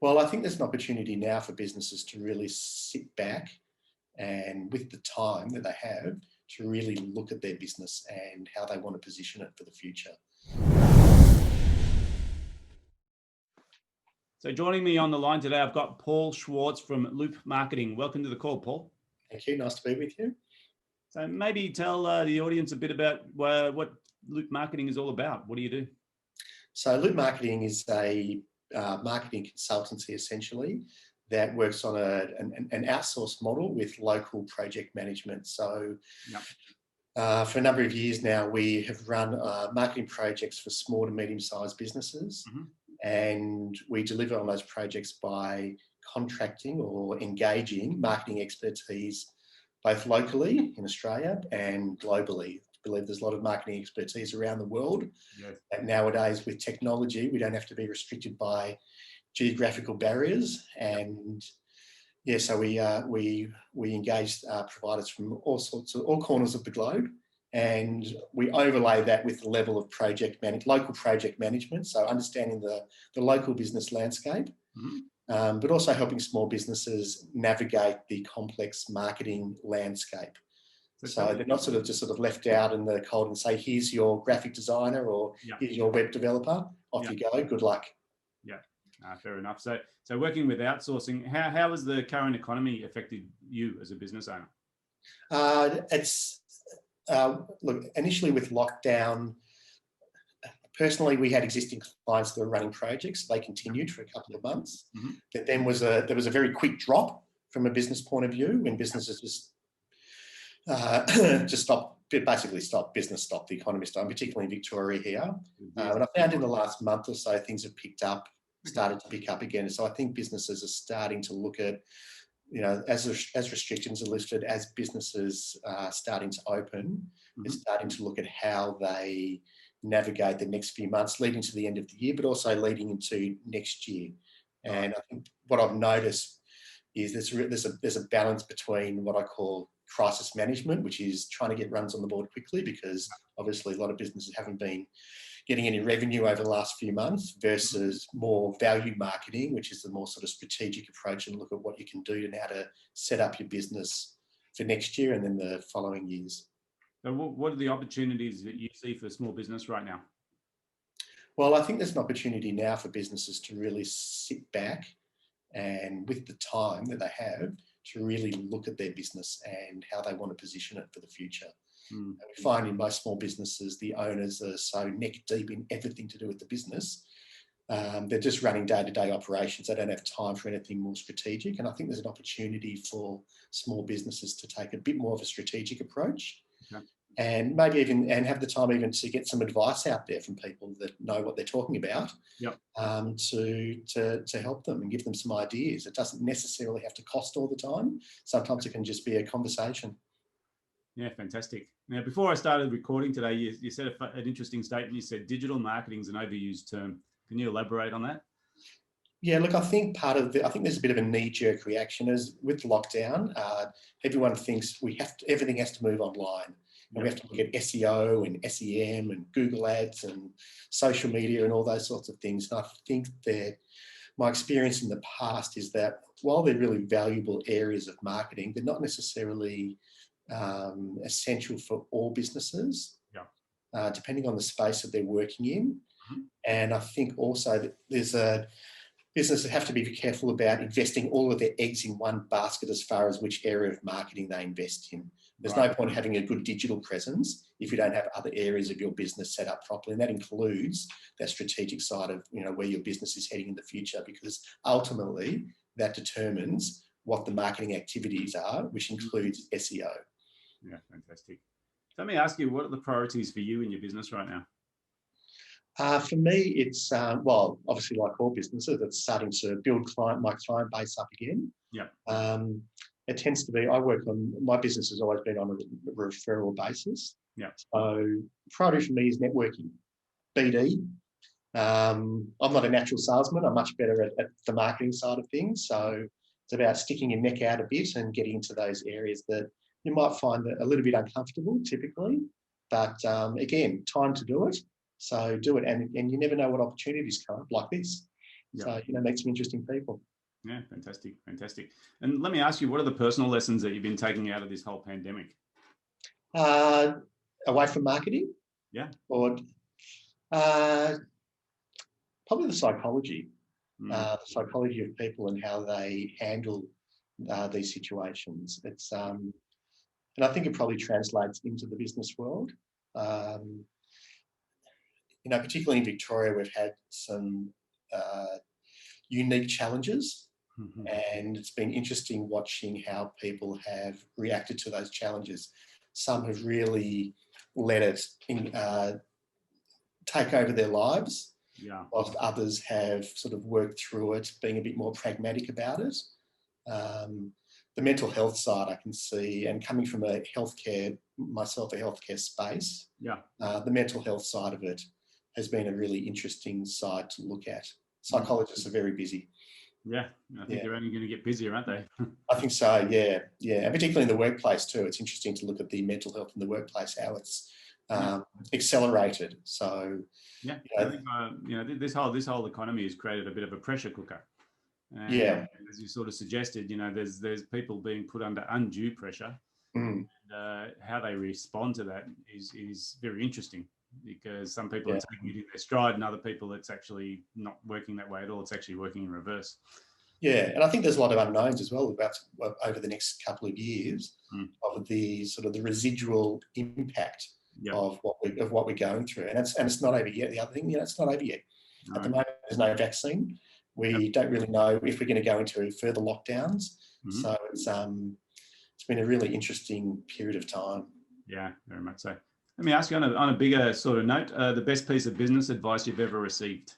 Well, I think there's an opportunity now for businesses to really sit back and with the time that they have to really look at their business and how they want to position it for the future. So joining me on the line today, I've got Paul Schwartz from Loop Marketing. Welcome to the call, Paul. Thank you. Nice to be with you. So maybe tell the audience a bit about what Loop Marketing is all about. What do you do? So Loop Marketing is a marketing consultancy essentially that works on an outsourced model with local project management. So for a number of years now, we have run marketing projects for small to medium-sized businesses. And we deliver on those projects by contracting or engaging marketing expertise both locally in Australia and globally. I believe there's a lot of marketing expertise around the world. Yes. And nowadays with technology, we don't have to be restricted by geographical barriers. And yeah, so we engage providers from all corners of the globe. And we overlay that with the level of local project management. So understanding the local business landscape, but also helping small businesses navigate the complex marketing landscape. So they're not just left out in the cold and say, here's your graphic designer or here's your web developer, off you go, good luck. Yeah, fair enough. So working with outsourcing, how has the current economy affected you as a business owner? Look, initially with lockdown, personally, we had existing clients that were running projects. They continued for a couple of months. But then there was a very quick drop from a business point of view when businesses just stopped. Business stopped, the economy stopped, particularly in Victoria here. And I found in the last month or so, things have started to pick up again. So I think businesses are starting to look at, as restrictions are lifted, as businesses are starting to open, they're starting to look at how they navigate the next few months leading to the end of the year, but also leading into next year. And I think what I've noticed is there's a balance between what I call crisis management, which is trying to get runs on the board quickly, because obviously a lot of businesses haven't been getting any revenue over the last few months, versus more value marketing, which is the more sort of strategic approach and look at what you can do and how to set up your business for next year and then the following years. So what are the opportunities that you see for small business right now? Well, I think there's an opportunity now for businesses to really sit back and with the time that they have to really look at their business and how they want to position it for the future. And we find in most small businesses, the owners are so neck deep in everything to do with the business. They're just running day-to-day operations. They don't have time for anything more strategic. And I think there's an opportunity for small businesses to take a bit more of a strategic approach. And maybe even have the time even to get some advice out there from people that know what they're talking about, to help them and give them some ideas. It doesn't necessarily have to cost all the time. Sometimes it can just be a conversation. Yeah, fantastic. Now, before I started recording today, you said an interesting statement. You said digital marketing is an overused term. Can you elaborate on that? Yeah, look, I think I think there's a bit of a knee-jerk reaction as with lockdown. Everyone thinks everything has to move online. And we have to look at SEO and SEM and Google Ads and social media and all those sorts of things. And I think that my experience in the past is that while they're really valuable areas of marketing, they're not necessarily essential for all businesses, depending on the space that they're working in. And I think also that there's businesses have to be careful about investing all of their eggs in one basket as far as which area of marketing they invest in. There's no point having a good digital presence if you don't have other areas of your business set up properly. And that includes that strategic side of where your business is heading in the future, because ultimately that determines what the marketing activities are, which includes SEO. Yeah, fantastic. So let me ask you, what are the priorities for you in your business right now? For me, it's, obviously like all businesses, it's starting to build my client base up again. It tends to be, my business has always been on a referral basis. So priority for me is networking, BD. I'm not a natural salesman. I'm much better at the marketing side of things. So it's about sticking your neck out a bit and getting into those areas that you might find a little bit uncomfortable typically, but again, time to do it. So do it, and you never know what opportunities come up like this. Yeah. So, meet some interesting people. Yeah, fantastic, fantastic. And let me ask you, what are the personal lessons that you've been taking out of this whole pandemic? Away from marketing, Yeah. or probably the psychology of people and how they handle these situations. It's and I think it probably translates into the business world. Particularly in Victoria, we've had some unique challenges, and it's been interesting watching how people have reacted to those challenges. Some have really let it take over their lives, whilst others have sort of worked through it, being a bit more pragmatic about it. The mental health side I can see, and coming from a healthcare space, the mental health side of it has been a really interesting side to look at. Psychologists are very busy. Yeah, I think they're only going to get busier, aren't they? I think so, yeah. And particularly in the workplace too. It's interesting to look at the mental health in the workplace, how it's accelerated. So I think this whole economy has created a bit of a pressure cooker. And as you sort of suggested, there's people being put under undue pressure. And how they respond to that is very interesting, because some people are taking it in their stride, and other people it's actually not working that way at all. It's actually working in reverse. Yeah, and I think there's a lot of unknowns as well about over the next couple of years of the sort of the residual impact of what we're going through, and it's not over yet. The other thing, it's not over yet. No. At the moment, there's no vaccine. We don't really know if we're going to go into further lockdowns. So it's been a really interesting period of time. Yeah, very much so. Let me ask you on a bigger sort of note, the best piece of business advice you've ever received?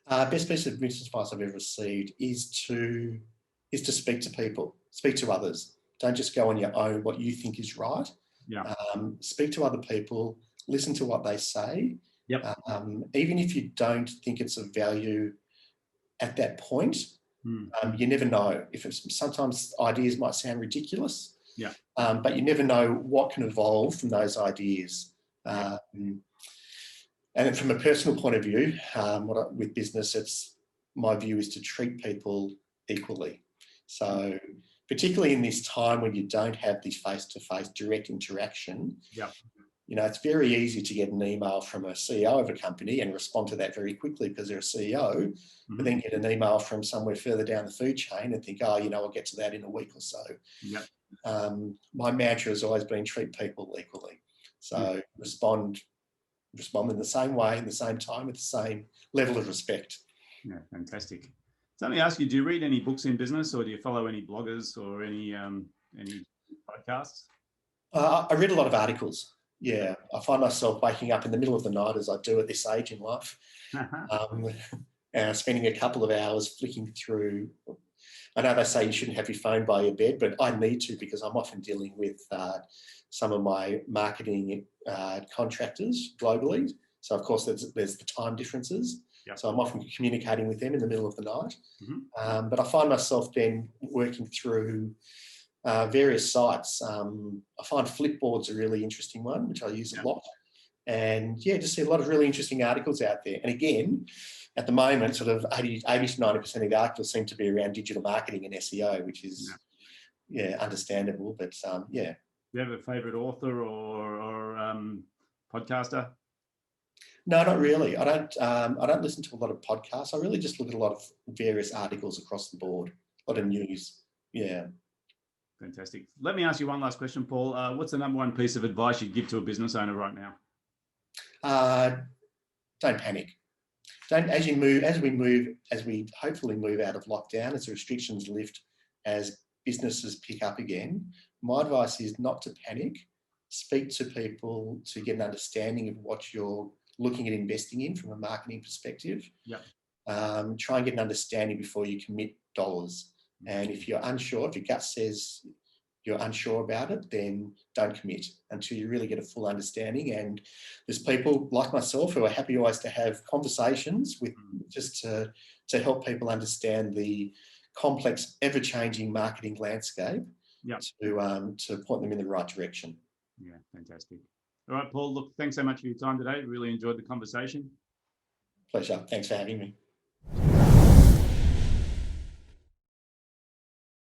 Best piece of business advice I've ever received is to speak to people, speak to others. Don't just go on your own, what you think is right. Speak to other people, listen to what they say. Even if you don't think it's of value at that point, you never know. Sometimes ideas might sound ridiculous, but you never know what can evolve from those ideas. And from a personal point of view, with business, my view is to treat people equally. So particularly in this time when you don't have this face-to-face direct interaction, it's very easy to get an email from a CEO of a company and respond to that very quickly because they're a CEO, but then get an email from somewhere further down the food chain and think, I'll get to that in a week or so. My mantra has always been treat people equally. So respond in the same way, in the same time, with the same level of respect. Yeah, fantastic. So let me ask you, do you read any books in business, or do you follow any bloggers or any podcasts? I read a lot of articles. Yeah, I find myself waking up in the middle of the night, as I do at this age in life, spending a couple of hours flicking through. I know they say you shouldn't have your phone by your bed, but I need to, because I'm often dealing with some of my marketing contractors globally. So of course there's the time differences. So I'm often communicating with them in the middle of the night. But I find myself then working through various sites. I find Flipboard's a really interesting one, which I use a lot. And just see a lot of really interesting articles out there. And again, at the moment, sort of 80 to 90% of the articles seem to be around digital marketing and SEO, which is understandable. But Do you have a favourite author or podcaster? No, not really. I don't listen to a lot of podcasts. I really just look at a lot of various articles across the board, a lot of news. Yeah. Fantastic. Let me ask you one last question, Paul. What's the number one piece of advice you'd give to a business owner right now? Don't panic. As we hopefully move out of lockdown, as the restrictions lift, as businesses pick up again, my advice is not to panic. Speak to people to get an understanding of what you're looking at investing in from a marketing perspective. Try and get an understanding before you commit dollars. And if you're unsure, if your gut says you're unsure about it, then don't commit until you really get a full understanding. And there's people like myself who are happy always to have conversations with, just to help people understand the complex, ever-changing marketing landscape, to point them in the right direction. Yeah, fantastic. All right, Paul, look, thanks so much for your time today. Really enjoyed the conversation. Pleasure. Thanks for having me.